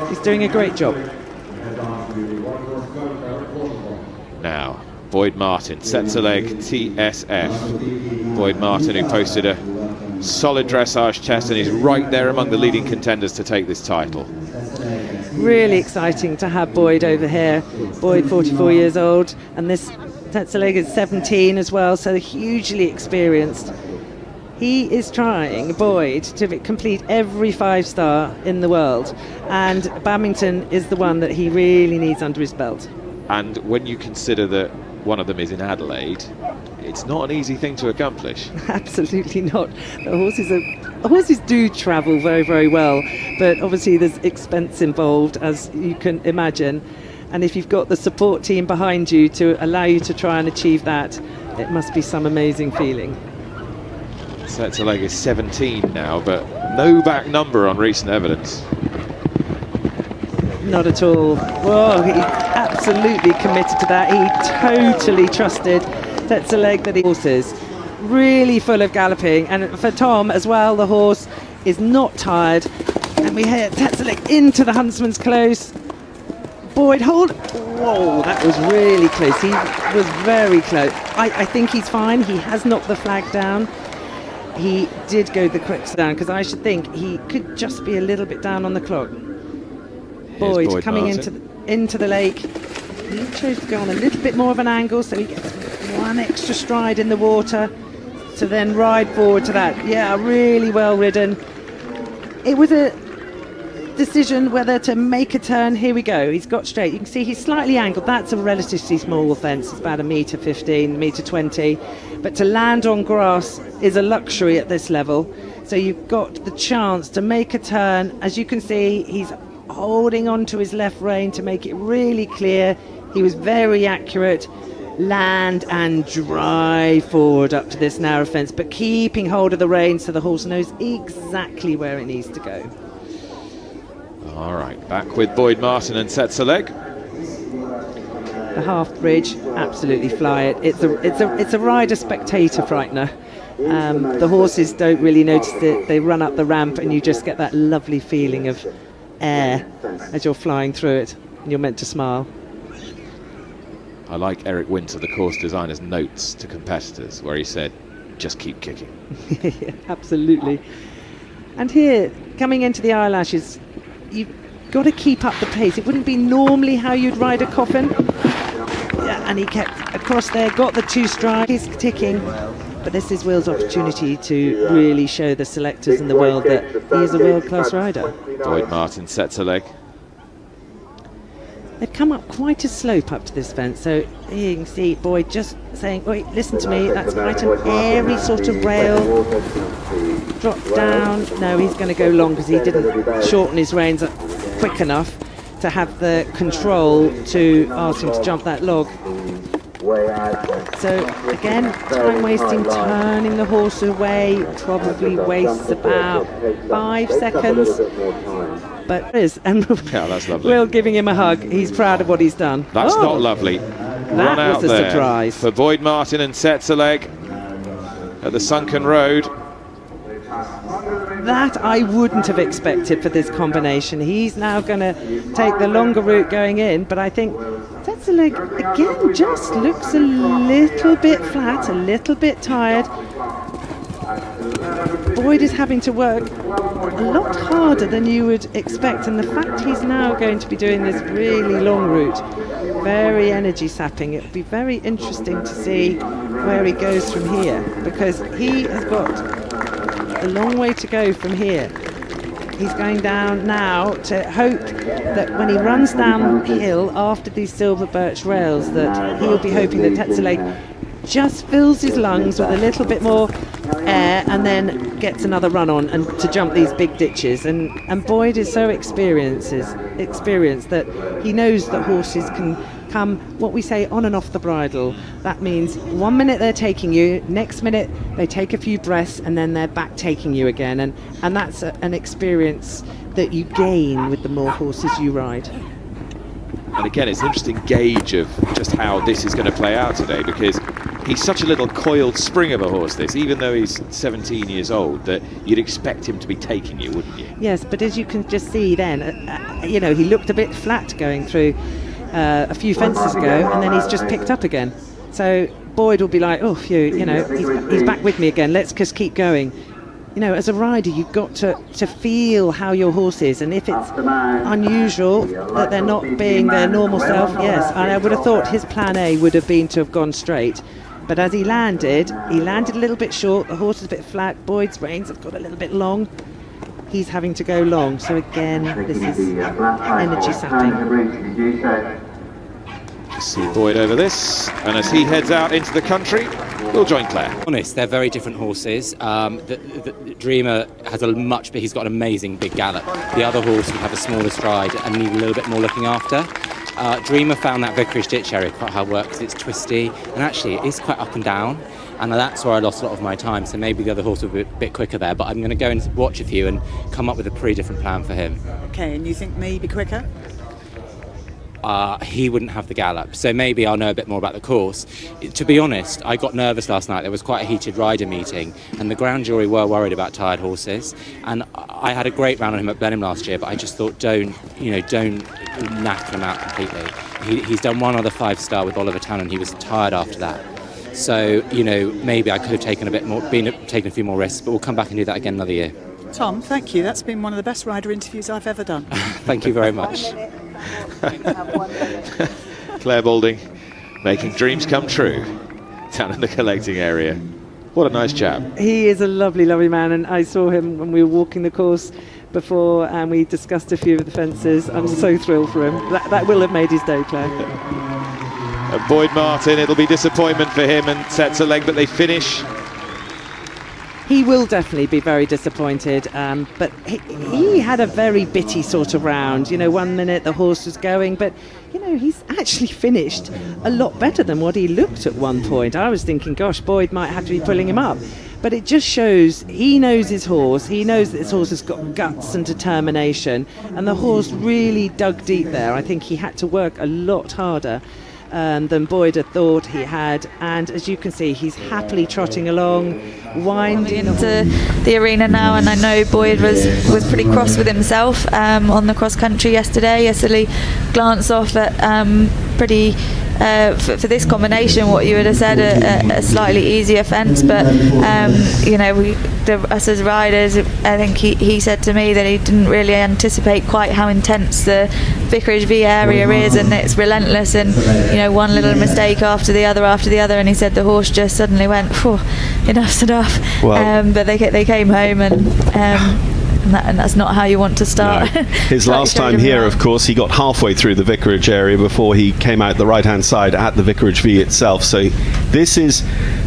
He's doing a great job. Now, Boyd Martin, Tsetserleg TSF. Boyd Martin, who posted a solid dressage test and is right there among the leading contenders to take this title. Really exciting to have Boyd over here. Boyd, 44 years old, and this Tsetserleg is 17 as well, so hugely experienced. He is trying, Boyd, to complete every 5-star in the world, and Badminton is the one that he really needs under his belt. And when you consider that one of them is in Adelaide, it's not an easy thing to accomplish. Absolutely not. The horses do travel very, very well, but obviously there's expense involved, as you can imagine. And if you've got the support team behind you to allow you to try and achieve that, it must be some amazing feeling. Tsetserleg is 17 now, but no back number on recent evidence. Not at all. Whoa, he's absolutely committed to that. He totally trusted Tsetserleg that he horses. Really full of galloping. And for Tom as well, the horse is not tired. And we hear Tsetserleg into the huntsman's close. Boyd, hold. Whoa, that was really close. He was very close. I think he's fine. He has knocked the flag down. He did go the crooks down, because I should think he could just be a little bit down on the clock. Boyd coming into the lake. He chose to go on a little bit more of an angle, so he gets one extra stride in the water to then ride forward to that. Yeah, really well ridden. It was a decision whether to make a turn. Here we go. He's got straight. You can see he's slightly angled. That's a relatively small fence. It's about 1.15 metre, 1.20. But to land on grass is a luxury at this level. So you've got the chance to make a turn. As you can see, he's holding on to his left rein to make it really clear. He was very accurate. Land and drive forward up to this narrow fence, but keeping hold of the rein so the horse knows exactly where it needs to go. All right, back with Boyd Martin and Tsetserleg. The half bridge, absolutely fly it. It's a rider spectator frightener. The horses don't really notice it. They run up the ramp and you just get that lovely feeling of air as you're flying through it, and you're meant to smile. I like Eric Winter, the course designer's notes to competitors, where he said, just keep kicking. Yeah, absolutely. And here, coming into the eyelashes, you've got to keep up the pace. It wouldn't be normally how you'd ride a coffin. Yeah, and he kept across there, got the 2 strides. He's ticking. But this is Will's opportunity to really show the selectors in the world that he is a world-class rider. Boyd Martin, Tsetserleg. They've come up quite a slope up to this fence, so here you can see Boyd just saying, wait, listen to me, that's quite an airy sort of rail. Drop down. No, he's going to go long because he didn't shorten his reins up quick enough to have the control to ask him to jump that log. So again, time wasting, turning the horse away, probably wastes about 5 seconds. But it is, and yeah, that's lovely. Will giving him a hug. He's proud of what he's done. That's not lovely. That Run was out a surprise for Boyd Martin and Tsetserleg at the sunken road. That I wouldn't have expected for this combination. He's now going to take the longer route going in, but I think Tsetserleg again just looks a little bit flat, a little bit tired. Boyd is having to work a lot harder than you would expect, and the fact he's now going to be doing this really long route, very energy sapping. It'll be very interesting to see where he goes from here, because he has got a long way to go from here. He's going down now to hope that when he runs downhill after these silver birch rails, that he'll be hoping that Tsetserleg just fills his lungs with a little bit more air and then gets another run on and to jump these big ditches. And Boyd is so experienced that he knows that horses can come, what we say, on and off the bridle. That means 1 minute they're taking you, next minute they take a few breaths, and then they're back taking you again. And that's an experience that you gain with the more horses you ride. And again, it's an interesting gauge of just how this is going to play out today, because he's such a little coiled spring of a horse, this, even though he's 17 years old, that you'd expect him to be taking you, wouldn't you? Yes, but as you can just see then, you know, he looked a bit flat going through a few fences ago, and then he's just picked up again. So Boyd will be like, oh, phew, you know, he's back with me again, let's just keep going. You know, as a rider, you've got to feel how your horse is, and if it's unusual that they're not being their normal self, yes, I would have thought his plan A would have been to have gone straight. But as he landed a little bit short, the horse is a bit flat, Boyd's reins have got a little bit long, he's having to go long, so again, this is energy sapping. See Boyd over this, and as he heads out into the country, we'll join Claire. Honest, they're very different horses. The Dreamer has he's got an amazing big gallop. The other horse would have a smaller stride and need a little bit more looking after. Dreamer found that Vicarage Ditch area quite hard work because it's twisty, and actually it is quite up and down, and that's where I lost a lot of my time, so maybe the other horse will be a bit quicker there, but I'm going to go and watch a few and come up with a pretty different plan for him. Okay, and you think maybe quicker? He wouldn't have the gallop, so maybe I'll know a bit more about the course. To be honest, I got nervous last night. There was quite a heated rider meeting, and the ground jury were worried about tired horses, and I had a great round on him at Blenheim last year, but I just thought don't knack him out completely. He's done one other 5-star with Oliver Town, and he was tired after that. So, you know, maybe I could have taken a few more risks, but we'll come back and do that again another year. Tom, thank you. That's been one of the best rider interviews I've ever done. Thank you very much. Claire Balding making dreams come true down in the collecting area. What a nice chap. He is a lovely, lovely man, and I saw him when we were walking the course before, and we discussed a few of the fences. I'm so thrilled for him. That will have made his day, Claire. Boyd Martin, it'll be disappointment for him and Tsetserleg, but they finish. He will definitely be very disappointed, but he had a very bitty sort of round. You know, 1 minute the horse was going, but, you know, he's actually finished a lot better than what he looked at one point. I was thinking, gosh, Boyd might have to be pulling him up. But it just shows he knows his horse. He knows that his horse has got guts and determination, and the horse really dug deep there. I think he had to work a lot harder than Boyd had thought he had, and as you can see, he's happily trotting along, winding into the arena now. And I know Boyd was pretty cross with himself on the cross country yesterday. Yesterday, glance off at pretty for this combination, what you would have said a slightly easier fence, but you know, us as riders, I think he said to me that he didn't really anticipate quite how intense the Vicarage V area is, and it's relentless, and you know, one little mistake after the other, and he said the horse just suddenly went, enough's enough. Well, but they came home, and that's not how you want to start. No. His last time here, of course, he got halfway through the Vicarage area before he came out the right-hand side at the Vicarage V itself. So this is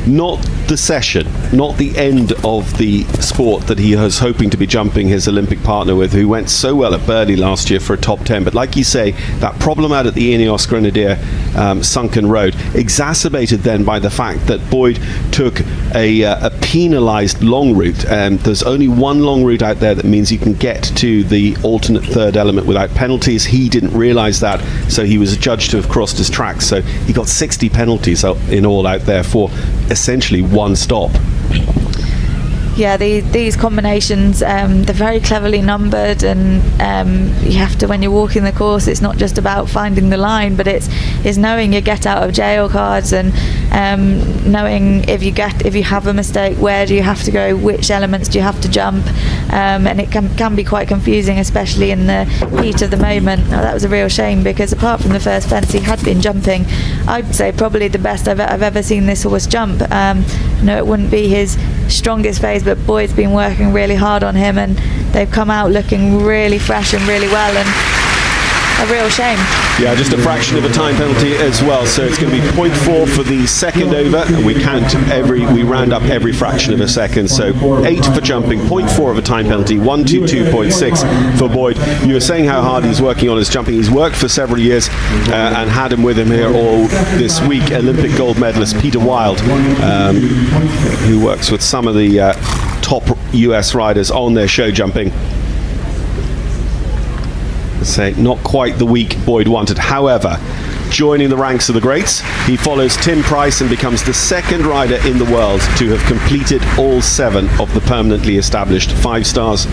not the session, not the end of the sport that he was hoping to be jumping his Olympic partner with, who went so well at Burley last year for a top 10. But like you say, that problem out at the Ineos Grenadier Sunken Road, exacerbated then by the fact that Boyd took a penalised long route. There's only one long route out there that means you can get to the alternate third element without penalties. He didn't realise that, so he was judged to have crossed his tracks. So he got 60 penalties in all out there for essentially one stop. Yeah, these combinations, they're very cleverly numbered, and you have to, when you're walking the course, it's not just about finding the line, but it's knowing your get out of jail cards, and knowing if you have a mistake, where do you have to go, which elements do you have to jump, and it can be quite confusing, especially in the heat of the moment. Now, that was a real shame, because apart from the first fence, he had been jumping, I'd say probably the best I've ever seen this horse jump. No, it wouldn't be his strongest phase, but Boyd's been working really hard on him, and they've come out looking really fresh and really well, and a real shame. Yeah, just a fraction of a time penalty as well, so it's going to be 0.4 for the second over, and we round up every fraction of a second, so 8 for jumping, 0.4 of a time penalty, 122.6 for Boyd. You were saying how hard he's working on his jumping. He's worked for several years and had him with him here all this week, Olympic gold medalist Peter Wilde, who works with some of the top US riders on their show jumping. Say not quite the week Boyd wanted. However, joining the ranks of the greats. He follows Tim Price and becomes the second rider in the world to have completed all 7 of the permanently established 5 stars